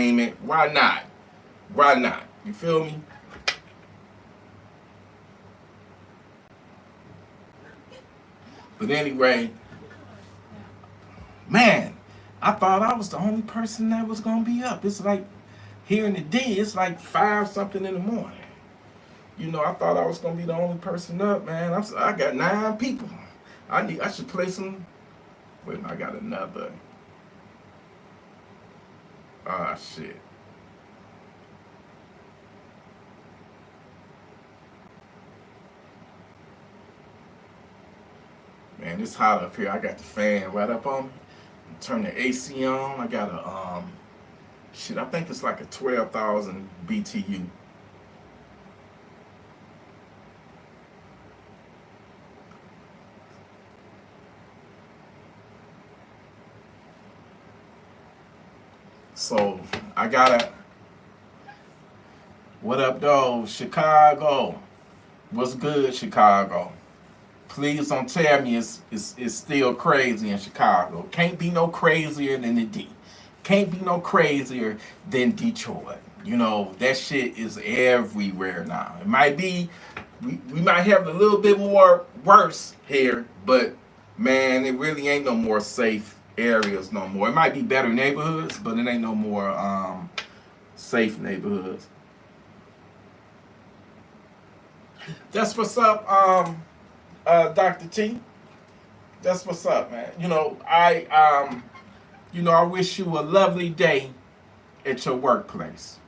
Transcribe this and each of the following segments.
Why not? Why not? You feel me? But anyway, man, I thought I was the only person that was gonna be up. It's like here in the D, it's like 5 something in the morning. You know, I thought I was gonna be the only person up, man. I got 9 people. I should play some. Wait, I got another. Ah, shit. Man, it's hot up here. I got the fan right up on me. Turn the AC on. I got a shit. I think it's like a 12,000 BTU. So I gotta. What up, though, Chicago? What's good, Chicago? Please don't tell me it's still crazy in Chicago. Can't be no crazier than the D. Can't be no crazier than Detroit. You know, that shit is everywhere now. It might be, we might have a little bit more worse here, but man, it really ain't no more safe areas no more. It might be better neighborhoods, but it ain't no more safe neighborhoods. That's what's up, Dr. T. That's what's up, man. I wish you a lovely day at your workplace.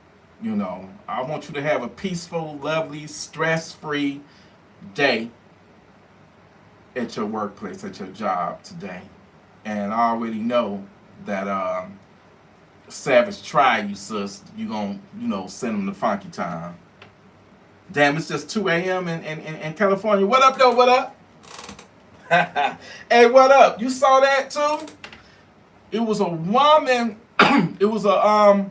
I want you to have a peaceful, lovely, stress-free day at your workplace, at your job today. And I already know that Savage try you, sis. You gonna, send them to funky time. Damn, it's just 2 a.m. in California. What up, though? What up? Hey, what up? You saw that too? It was a woman. It was a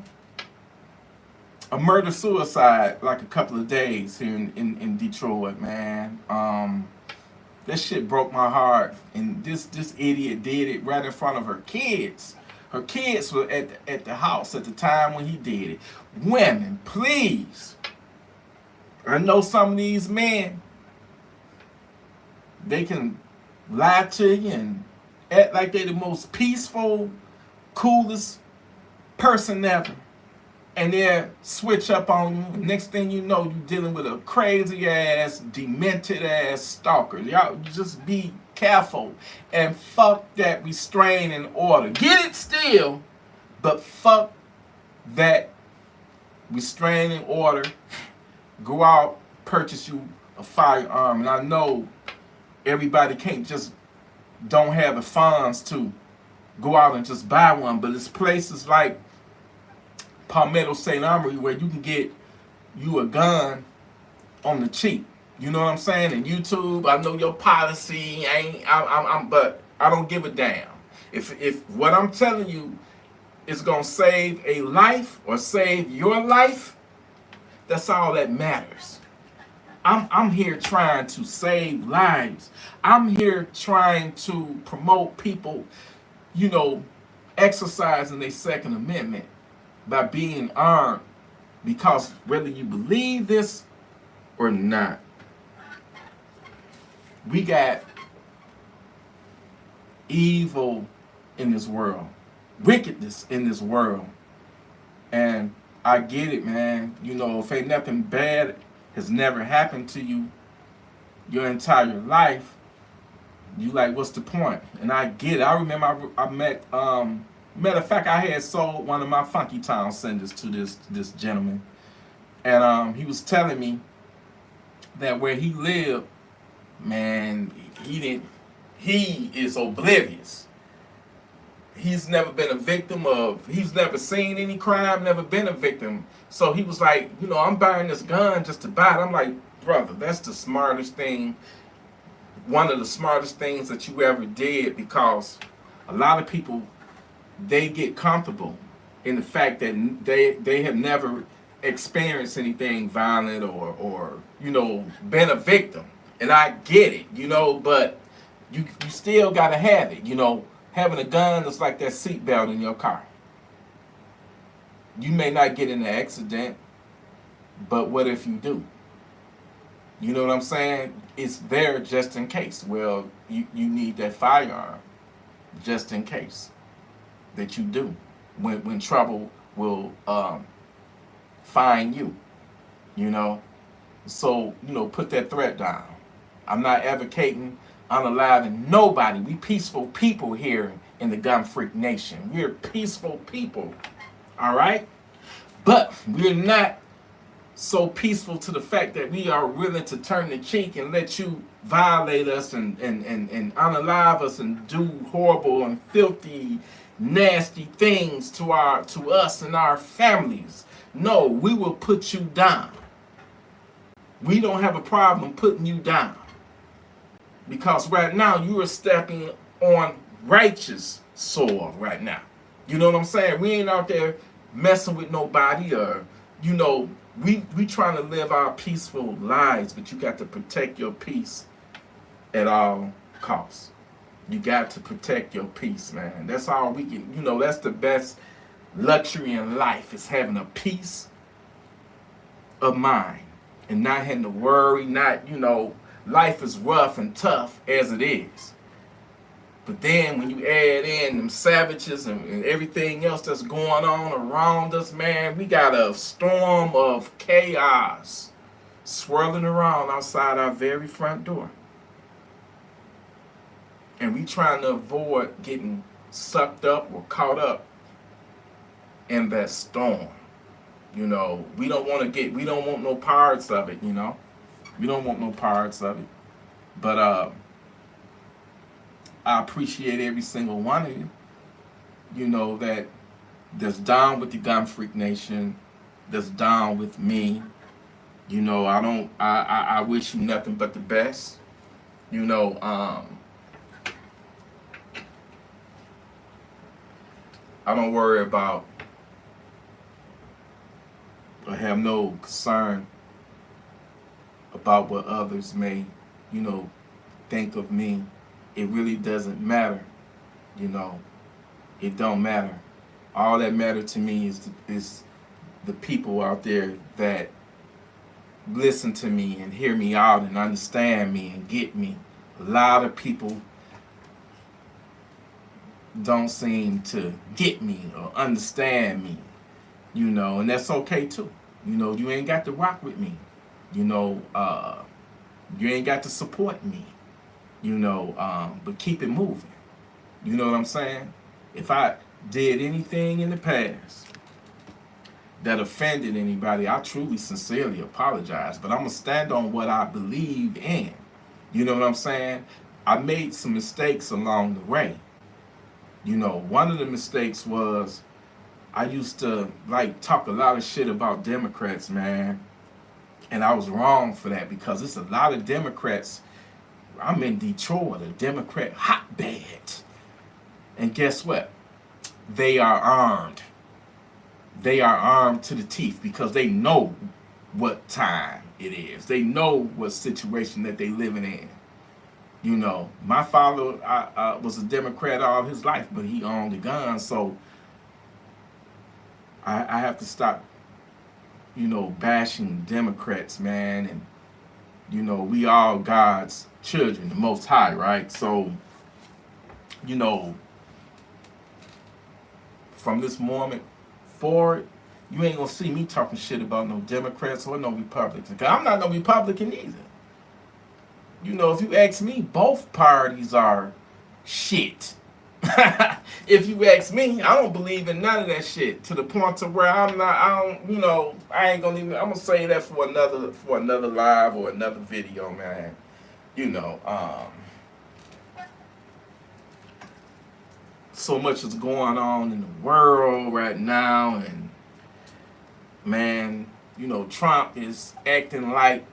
murder suicide like a couple of days here in Detroit, man. That shit broke my heart. And this idiot did it right in front of her kids. Her kids were at the house at the time when he did it. Women, please. I know some of these men, they can lie to you and act like they're the most peaceful, coolest person ever. And they'll switch up on you. Next thing you know, you're dealing with a crazy ass, demented ass stalker. Y'all just be careful and fuck that restraining order. Get it still, but fuck that restraining order. Go out, purchase you a firearm. And I know everybody can't just don't have the funds to go out and just buy one, but it's places like Palmetto State Armory where you can get you a gun on the cheap. You know what I'm saying? And YouTube, I know your policy but I don't give a damn. If what I'm telling you is gonna save a life or save your life, that's all that matters. I'm here trying to save lives. I'm here trying to promote people, exercising their Second Amendment by being armed, because whether you believe this or not, we got evil in this world, wickedness in this world, and I get it, man. If ain't nothing bad has never happened to you your entire life, you like, what's the point? And I get it. I remember I met, matter of fact, I had sold one of my Funky Town cinders to this gentleman, and he was telling me that where he lived, man, he is oblivious. He's never been a victim of, he's never seen any crime, never been a victim. So he was like, I'm buying this gun just to buy it. I'm like, brother, that's the smartest thing, one of the smartest things that you ever did, because a lot of people, they get comfortable in the fact that they have never experienced anything violent or been a victim. And I get it, but you still gotta have it, having a gun is like that seatbelt in your car. You may not get in an accident, but what if you do? You know what I'm saying? It's there just in case. Well, you need that firearm just in case that you do. When trouble will find you, you know. So, put that threat down. I'm not advocating unaliving nobody. We peaceful people here in the Gun Freak Nation. We're peaceful people, all right? But we're not so peaceful to the fact that we are willing to turn the cheek and let you violate us and unalive us and do horrible and filthy, nasty things to us and our families. No, we will put you down. We don't have a problem putting you down. Because right now you are stepping on righteous soil right now. You know what I'm saying? We ain't out there messing with nobody or, we trying to live our peaceful lives, but you got to protect your peace at all costs. You got to protect your peace, man. That's all we can, that's the best luxury in life, is having a peace of mind and not having to worry, life is rough and tough as it is. But then when you add in them savages and everything else that's going on around us, man, we got a storm of chaos swirling around outside our very front door. And we trying to avoid getting sucked up or caught up in that storm. We don't want no parts of it, We don't want no parts of it. But I appreciate every single one of you, that's down with the Gun Freak Nation, that's down with me. I wish you nothing but the best. I don't worry about or have no concern about what others may, think of me. It really doesn't matter, It don't matter. All that matters to me is the people out there that listen to me and hear me out and understand me and get me. A lot of people don't seem to get me or understand me, and that's okay too. You ain't got to rock with me. You ain't got to support me. But keep it moving. You know what I'm saying? If I did anything in the past that offended anybody, I truly, sincerely apologize. But I'm going to stand on what I believe in. You know what I'm saying? I made some mistakes along the way. One of the mistakes was I used to talk a lot of shit about Democrats, man. And I was wrong for that because it's a lot of Democrats. I'm in Detroit, a Democrat hotbed. And guess what? They are armed. They are armed to the teeth because they know what time it is. They know what situation that they living in. My father was a Democrat all his life, but he owned a gun. So I have to stop, bashing Democrats, man. And, we all God's children, the Most High, right? So, from this moment forward, you ain't gonna see me talking shit about no Democrats or no Republicans. Because I'm not no Republican either. If you ask me, both parties are shit. If you ask me, I don't believe in none of that shit to the point to where I ain't gonna even, I'm gonna say that for another live or another video, man. So much is going on in the world right now, and man, Trump is acting like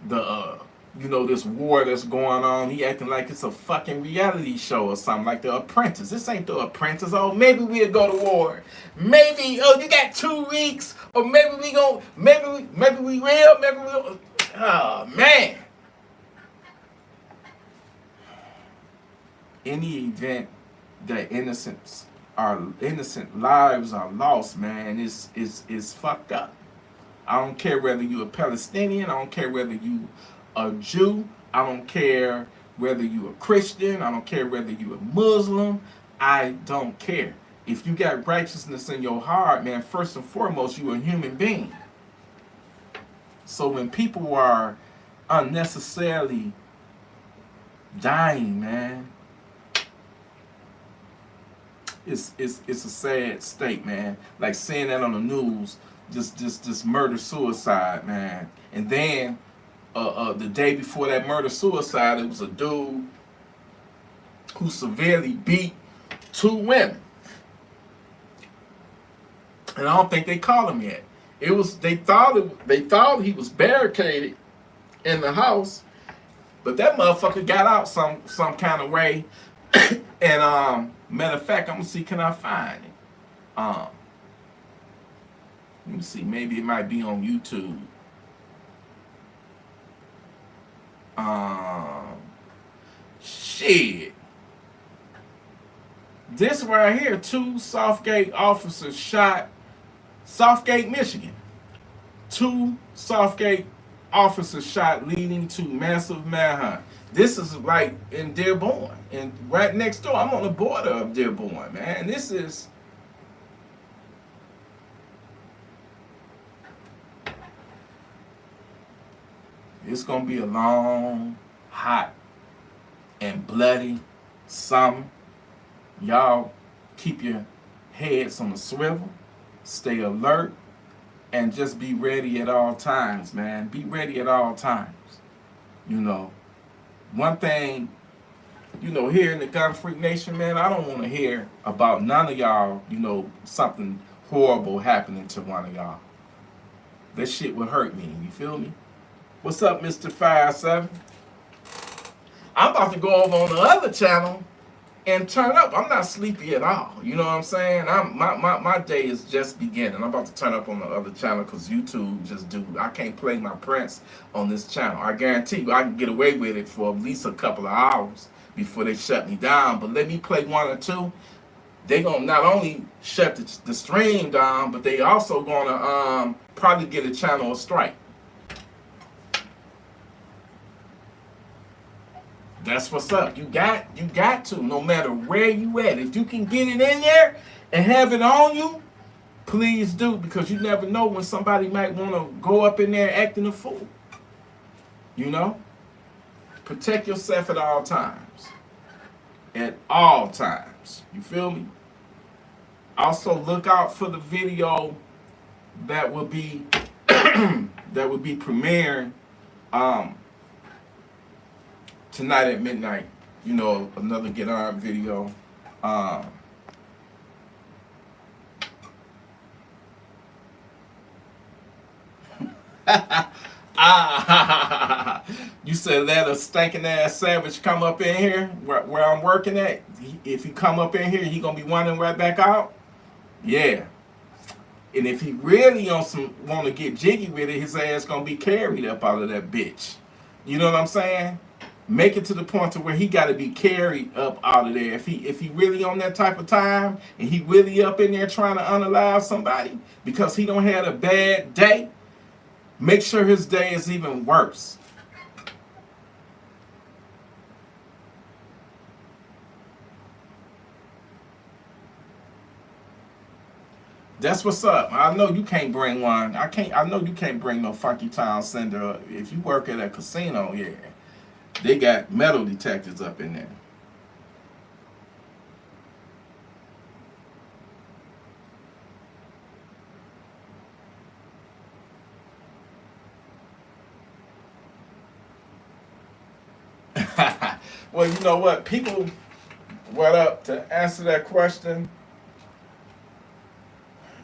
this war that's going on. He acting like it's a fucking reality show or something, like The Apprentice. This ain't The Apprentice. Oh, maybe we'll go to war. Maybe, you got 2 weeks, or maybe we will, maybe we will. Oh, man. In the event that innocents our innocent lives are lost, man, it's fucked up. I don't care whether you're a Palestinian. I don't care whether you a Jew. I don't care whether you a Christian. I don't care whether you a Muslim. I don't care. If you got righteousness in your heart, man, first and foremost, you a human being. So when people are unnecessarily dying, man, it's a sad state, man. Like seeing that on the news, just murder suicide, man. And then the day before that murder suicide, it was a dude who severely beat two women. And I don't think they caught him yet. It was they thought he was barricaded in the house, but that motherfucker got out some kind of way. And matter of fact, I'm gonna see, can I find it? Let me see, maybe it might be on YouTube. Shit. This right here, two Southgate officers shot Southgate, Michigan. Two Southgate officers shot, leading to massive manhunt. This is like in Dearborn, and right next door. I'm on the border of Dearborn, man. And this is it's gonna be a long, hot, and bloody summer. Y'all keep your heads on the swivel, stay alert, and just be ready at all times, man. Be ready at all times. You know, one thing, you know, here in the Gun Freak Nation, man, I don't want to hear about none of y'all, you know, something horrible happening to one of y'all. That shit would hurt me, you feel me? What's up, Mr. 57? I'm about to go over on the other channel and turn up. I'm not sleepy at all. You know what I'm saying? My day is just beginning. I'm about to turn up on the other channel because YouTube just I can't play my Prince on this channel. I guarantee you I can get away with it for at least a couple of hours before they shut me down. But let me play one or two. They gonna not only shut the stream down, but they also gonna probably get a channel a strike. That's what's up. You got to, no matter where you at. If you can get it in there and have it on you, please do, because you never know when somebody might want to go up in there acting a fool. You know? Protect yourself at all times. At all times. You feel me? Also look out for the video that will be premiering tonight at midnight. You know, another Get Armed video. You said let a stinking ass savage come up in here where I'm working at. If he come up in here, he gonna be running right back out. Yeah. And if he really want to get jiggy with it, his ass gonna be carried up out of that bitch. You know what I'm saying? Make it to the point to where he got to be carried up out of there. If he really on that type of time and he really up in there trying to unalive somebody because he don't had a bad day, make sure his day is even worse. That's what's up. I know you can't bring one. I know you can't bring no Funky Town Cinder. If you work at a casino, yeah. They got metal detectors up in there. Well, you know what? People, what up, to answer that question,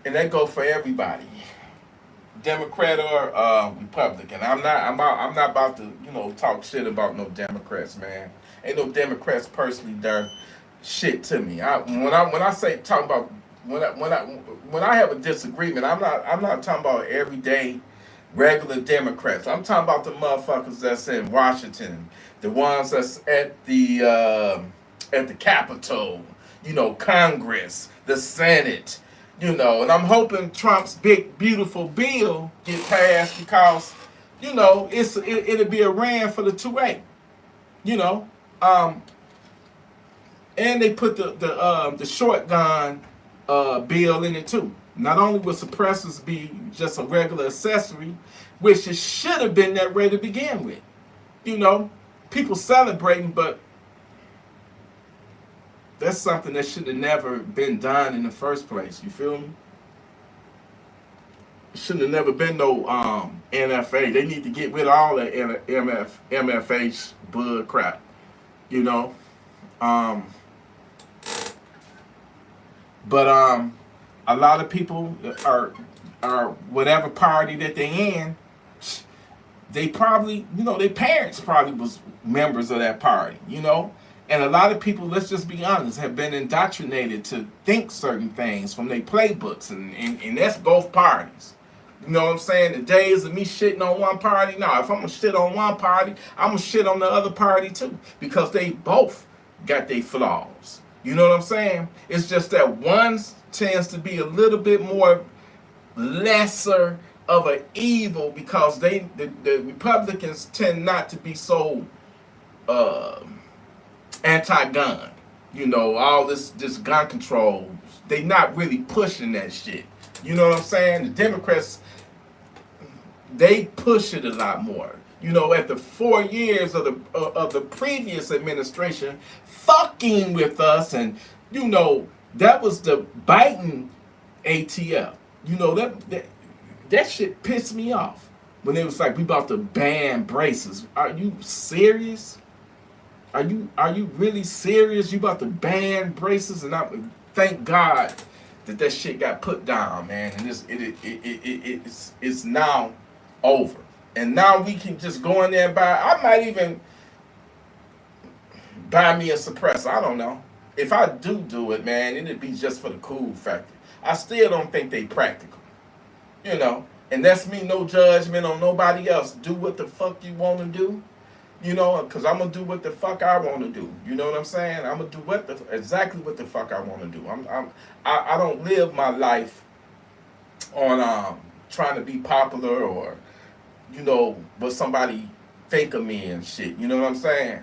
and that go for everybody. Democrat or Republican. I'm not about to, you know, talk shit about no Democrats, man. Ain't no Democrats personally done shit to me. When I say talk about when I have a disagreement, I'm not talking about everyday regular Democrats. I'm talking about the motherfuckers that's in Washington, the ones that's at the Capitol, you know, Congress, the Senate, you know, and I'm hoping Trump's big beautiful bill get passed because, you know, it'll be a ran for the 2A, you know, and they put the shotgun bill in it too. Not only will suppressors be just a regular accessory, which it should have been that way to begin with, you know, people celebrating, but that's something that should have never been done in the first place. You feel me? It shouldn't have never been no NFA. They need to get rid of all that MFH bug crap. You know? But a lot of people are whatever party that they in, they probably, you know, their parents probably was members of that party, you know? And a lot of people, let's just be honest, have been indoctrinated to think certain things from their playbooks, and that's both parties. You know what I'm saying? The days of me shitting on one party, no, if I'm gonna shit on one party, I'm gonna shit on the other party too, because they both got their flaws. You know what I'm saying? It's just that one tends to be a little bit more lesser of an evil because the Republicans tend not to be so anti-gun. You know, all this gun control, they not really pushing that shit. You know what I'm saying? The Democrats, they push it a lot more. You know, after 4 years of the previous administration fucking with us, and you know that was the Biden ATF. You know that shit pissed me off when it was like we about to ban braces. Are you serious? Are you really serious? You about to ban braces? And thank God that shit got put down, man. And it's now over. And now we can just go in there and buy. I might even buy me a suppressor. I don't know. If I do it, man, it'd be just for the cool factor. I still don't think they practical. You know, and that's me, no judgment on nobody else. Do what the fuck you want to do. You know, because I'm going to do what the fuck I want to do. You know what I'm saying? I'm going to do exactly what the fuck I want to do. I don't live my life on trying to be popular or, you know, what somebody think of me and shit. You know what I'm saying?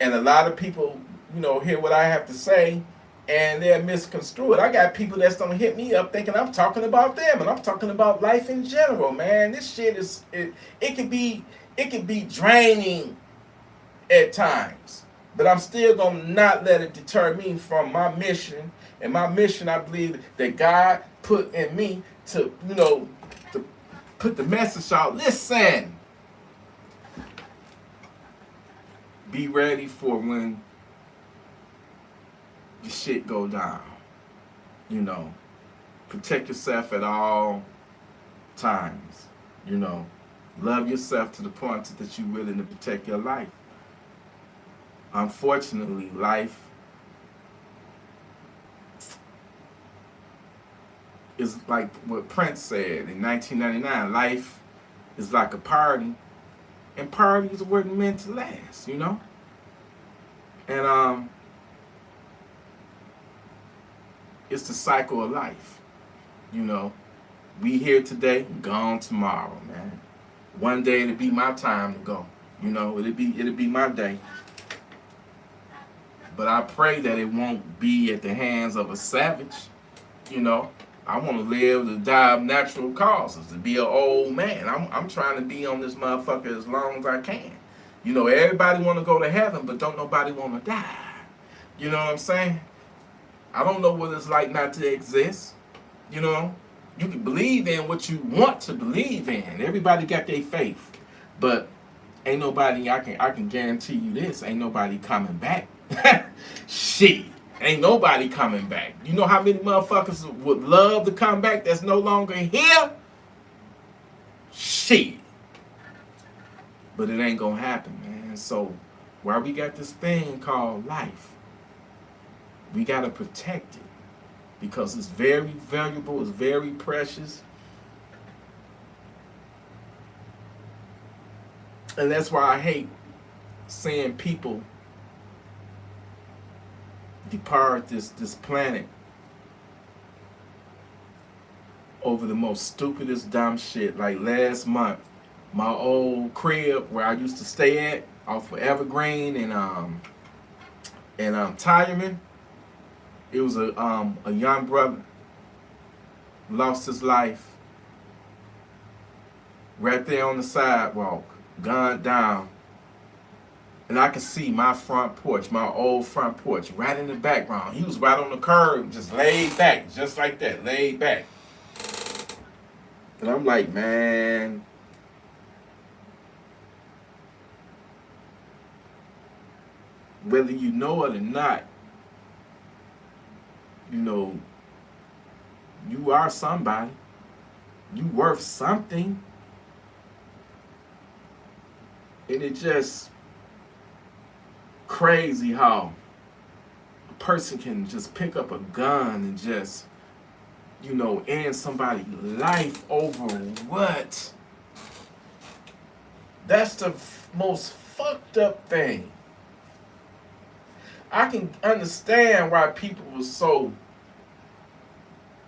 And a lot of people, you know, hear what I have to say and they're misconstrued. I got people that's going to hit me up thinking I'm talking about them, and I'm talking about life in general, man. This shit it can be draining at times, but I'm still gonna not let it deter me from my mission. And my mission, I believe, that God put in me to, you know, to put the message out. Listen, be ready for when the shit go down. You know, protect yourself at all times. You know, love yourself to the point that you're willing to protect your life. Unfortunately, life is like what Prince said in 1999. Life is like a party, and parties weren't meant to last, you know? And it's the cycle of life, you know? We here today, gone tomorrow, man. One day it'll be my time to go, you know? It'll be my day. But I pray that it won't be at the hands of a savage. You know, I want to live to die of natural causes, to be an old man. I'm trying to be on this motherfucker as long as I can. You know, everybody want to go to heaven, but don't nobody want to die. You know what I'm saying? I don't know what it's like not to exist. You know, you can believe in what you want to believe in. Everybody got their faith, but ain't nobody. I can guarantee you this: ain't nobody coming back. Shit, ain't nobody coming back. You know how many motherfuckers would love to come back that's no longer here? Shit. But it ain't gonna happen, man. So while we got this thing called life, we gotta protect it because it's very valuable, it's very precious. And that's why I hate seeing people depart this planet over the most stupidest dumb shit. Like last month, my old crib where I used to stay at off of Evergreen and Tireman, it was a young brother lost his life right there on the sidewalk, gunned down. And I could see my front porch, my old front porch, right in the background. He was right on the curb, just laid back, just like that, laid back. And I'm like, man, whether you know it or not, you know, you are somebody. You worth something. And it just crazy how a person can just pick up a gun and just, you know, end somebody's life over what? That's the most fucked up thing. I can understand why people were so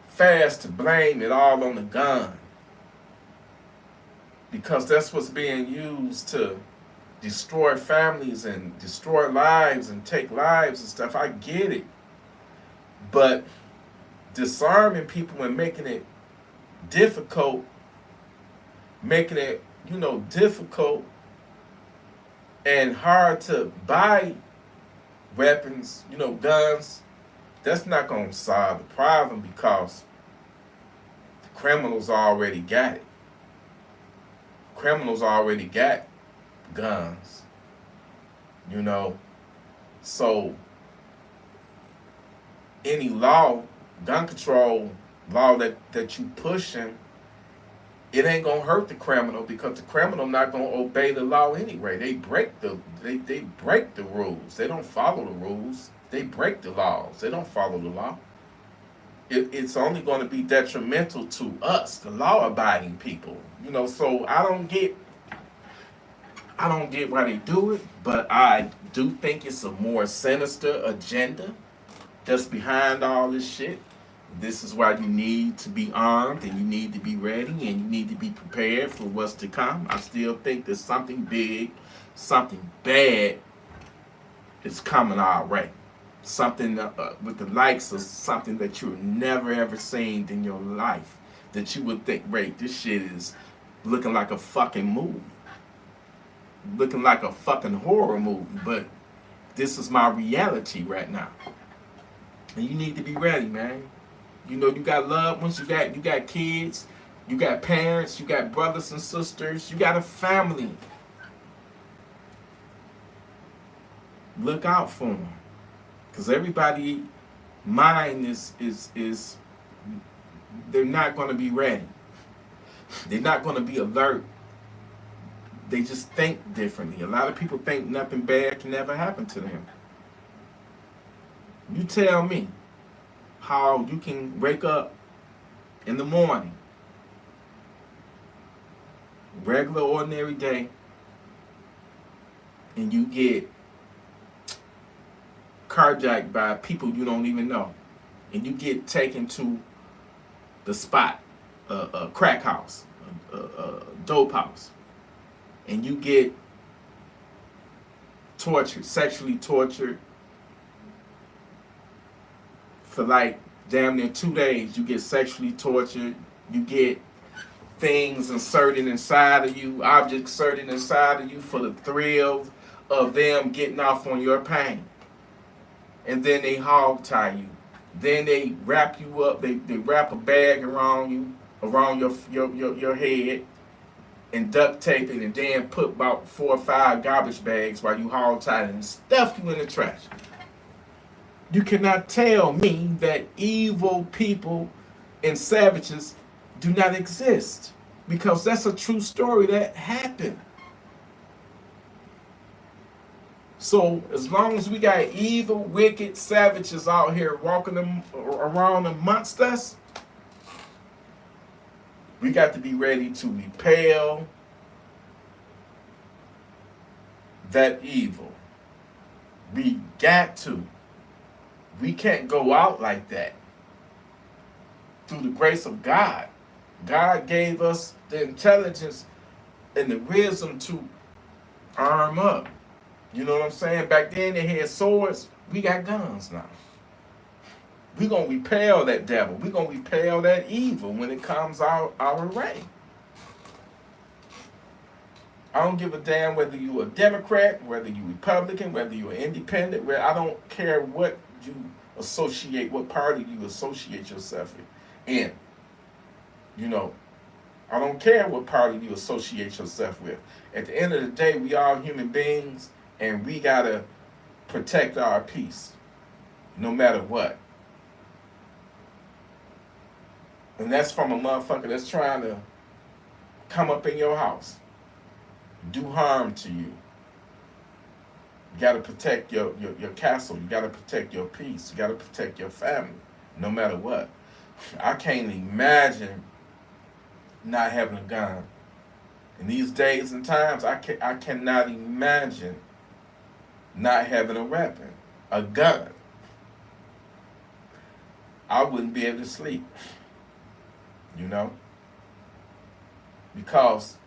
fast to blame it all on the gun. Because that's what's being used to destroy families and destroy lives and take lives and stuff. I get it. But disarming people and making it difficult, difficult and hard to buy weapons, guns, that's not going to solve the problem because the criminals already got it. Criminals already got guns, So any law, gun control law that you pushing, it ain't gonna hurt the criminal because the criminal not gonna obey the law anyway. They break the rules. They don't follow the rules. They break the laws. They don't follow the law. It's only going to be detrimental to us, the law-abiding people. So I don't get why they do it, but I do think it's a more sinister agenda that's behind all this shit. This is why you need to be armed and you need to be ready and you need to be prepared for what's to come. I still think there's something big, something bad is coming our way. Something with the likes of something that you've never ever seen in your life. That you would think, wait, this shit is looking like a fucking movie. Looking like a fucking horror movie. But this is my reality right now. And you need to be ready, man. You got loved ones, you got kids, you got parents, you got brothers and sisters, you got a family. Look out for them. Because everybody mind is they're not going to be ready. They're not going to be alert. They just think differently. A lot of people think nothing bad can ever happen to them. You tell me how you can wake up in the morning, regular ordinary day, and you get carjacked by people you don't even know, and you get taken to the spot, a crack house, a dope house, and you get tortured, sexually tortured for like damn near 2 days. You get sexually tortured, you get things inserted inside of you, objects inserted inside of you for the thrill of them getting off on your pain. And then they hog tie you. Then they wrap you up. They wrap a bag around you, around your head, and duct tape it, and then put about 4 or 5 garbage bags while you hog tied and stuff you in the trash. You cannot tell me that evil people and savages do not exist, because that's a true story that happened. So as long as we got evil, wicked savages out here walking them around amongst us, we got to be ready to repel that evil. We got to. We can't go out like that. Through the grace of God, God gave us the intelligence and the wisdom to arm up. You know what I'm saying? Back then they had swords. We got guns now. We're going to repel that devil. We're going to repel that evil when it comes our way. I don't give a damn whether you're a Democrat, whether you're Republican, whether you're independent. Where I don't care what you associate, what party you associate yourself in. You know, I don't care what party you associate yourself with. At the end of the day, we all human beings, and we gotta protect our peace, no matter what. And that's from a motherfucker that's trying to come up in your house, do harm to you. You gotta protect your castle. You gotta protect your peace. You gotta protect your family, no matter what. I can't imagine not having a gun. In these days and times, I cannot imagine not having a weapon, a gun. I wouldn't be able to sleep, you know? Because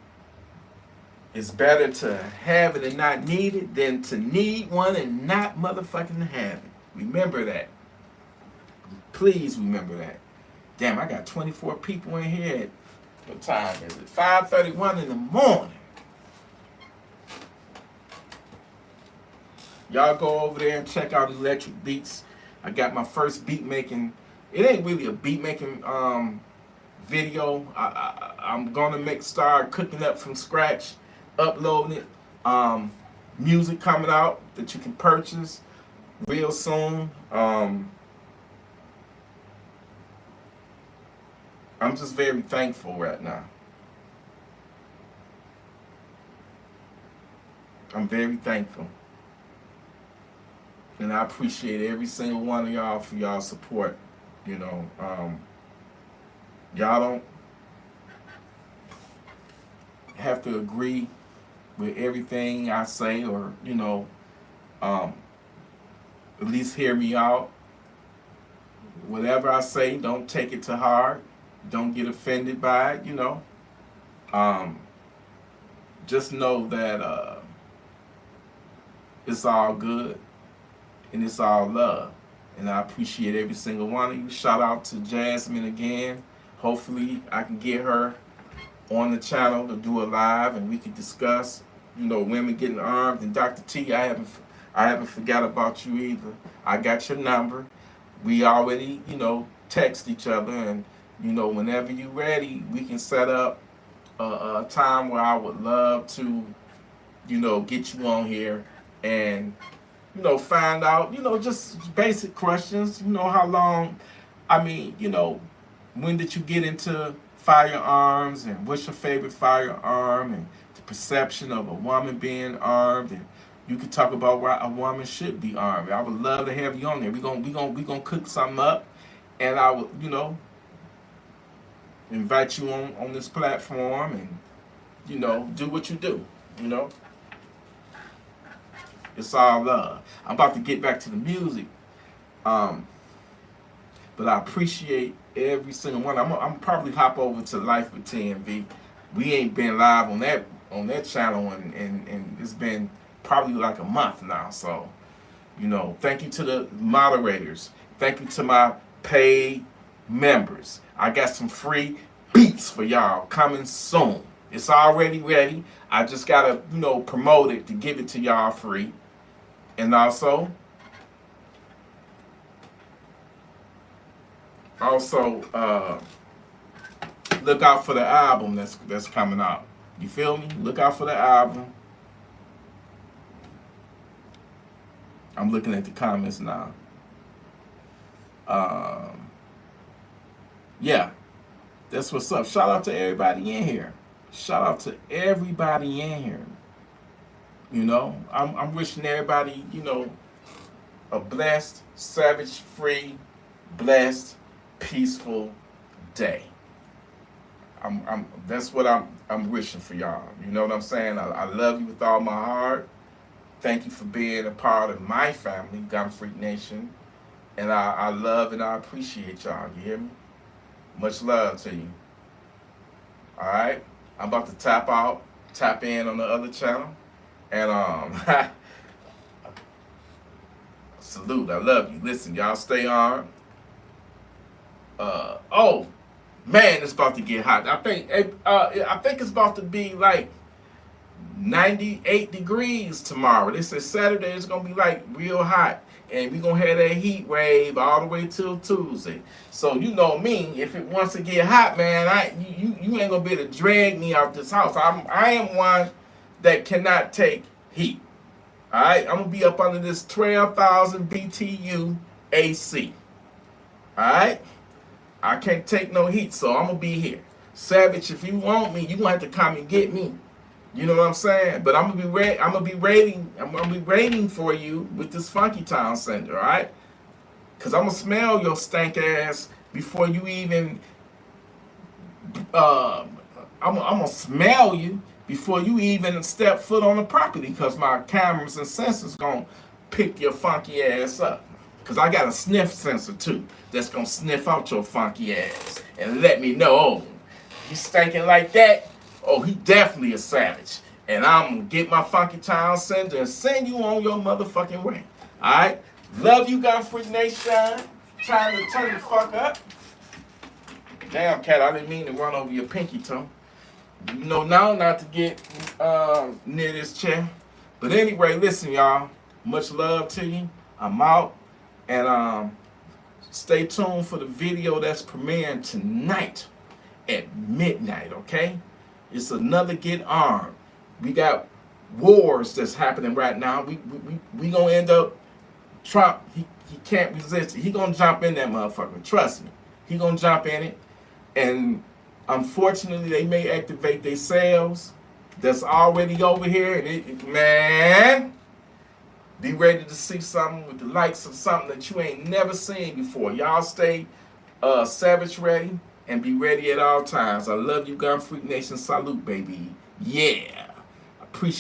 it's better to have it and not need it than to need one and not motherfucking have it. Remember that. Please remember that. Damn, I got 24 people in here. What time is it? 5:31 in the morning. Y'all go over there and check out Electrik Beats. I got my first beat making. It ain't really a beat making video. I'm gonna start cooking up from scratch, uploading it. Music coming out that you can purchase real soon. I'm just very thankful right now. I'm very thankful. And I appreciate every single one of y'all for y'all support. You know, y'all don't have to agree with everything I say, or, you know, at least hear me out. Whatever I say, don't take it to heart. Don't get offended by it, you know. Just know that it's all good and it's all love. And I appreciate every single one of you. Shout out to Jasmine again. Hopefully I can get her on the channel to do a live and we can discuss, you know, women getting armed. And Dr. T, I haven't forgot about you either. I got your number. We already, you know, text each other, and you know, whenever you're ready, we can set up a time where I would love to, you know, get you on here and, you know, find out, you know, just basic questions. You know, how long, I mean, you know, when did you get into firearms, and what's your favorite firearm, and the perception of a woman being armed, and you could talk about why a woman should be armed. I would love to have you on there. We gonna cook something up, and I would, you know, invite you on this platform, and, you know, do what you do, you know. It's all love. I'm about to get back to the music, but I appreciate every single one. I'm probably hop over to Life with TNV. We ain't been live on that channel, and it's been probably like a month now. So, you know, thank you to the moderators. Thank you to my paid members. I got some free beats for y'all coming soon. It's already ready. I just gotta, you know, promote it to give it to y'all free. And also, look out for the album that's coming out. You feel me? Look out for the album. I'm looking at the comments now. Yeah, that's what's up. Shout out to everybody in here. Shout out to everybody in here. You know, I'm wishing everybody, you know, a blessed, savage-free, blessed, peaceful day. That's what I'm wishing for y'all. You know what I'm saying? I love you with all my heart. Thank you for being a part of my family, Gun Freak Nation. And I love and I appreciate y'all. You hear me? Much love to you. All right, I'm about to tap in on the other channel, and salute. I love you. Listen, y'all stay on. Oh man, it's about to get hot. I think it's about to be like 98 degrees tomorrow. They said Saturday is gonna be like real hot, and we gonna have that heat wave all the way till Tuesday. So you know me, if it wants to get hot, man, you ain't gonna be able to drag me out this house. I am one that cannot take heat. All right, I'm gonna be up under this 12,000 BTU AC. All right, I can't take no heat, so I'm gonna be here. Savage, if you want me, you gonna have to come and get me. You know what I'm saying? But I'm gonna be waiting for you with this Funky Town Center, all right? Cause I'm gonna smell your stank ass before you even. I'm gonna smell you before you even step foot on the property. Cause my cameras and sensors gonna pick your funky ass up. Cause I got a sniff sensor too that's gonna sniff out your funky ass and let me know. Oh, you stinking like that? Oh, he definitely a savage. And I'm gonna get my Funky Town Center and send you on your motherfucking way. Alright? Love you, Gun Freak Nation. Trying to turn the fuck up. Damn, cat, I didn't mean to run over your pinky toe. You know now not to get near this chair. But anyway, listen, y'all. Much love to you. I'm out. And stay tuned for the video that's premiering tonight at midnight, okay? It's another Get Armed. We got wars that's happening right now. We gonna end up, Trump, he can't resist it. He gonna jump in that motherfucker. Trust me. He gonna jump in it. And unfortunately, they may activate themselves. That's already over here. And man, be ready to see something with the likes of something that you ain't never seen before. Y'all stay savage ready. And be ready at all times. I love you, Gun Freak Nation. Salute, baby. Yeah. Appreciate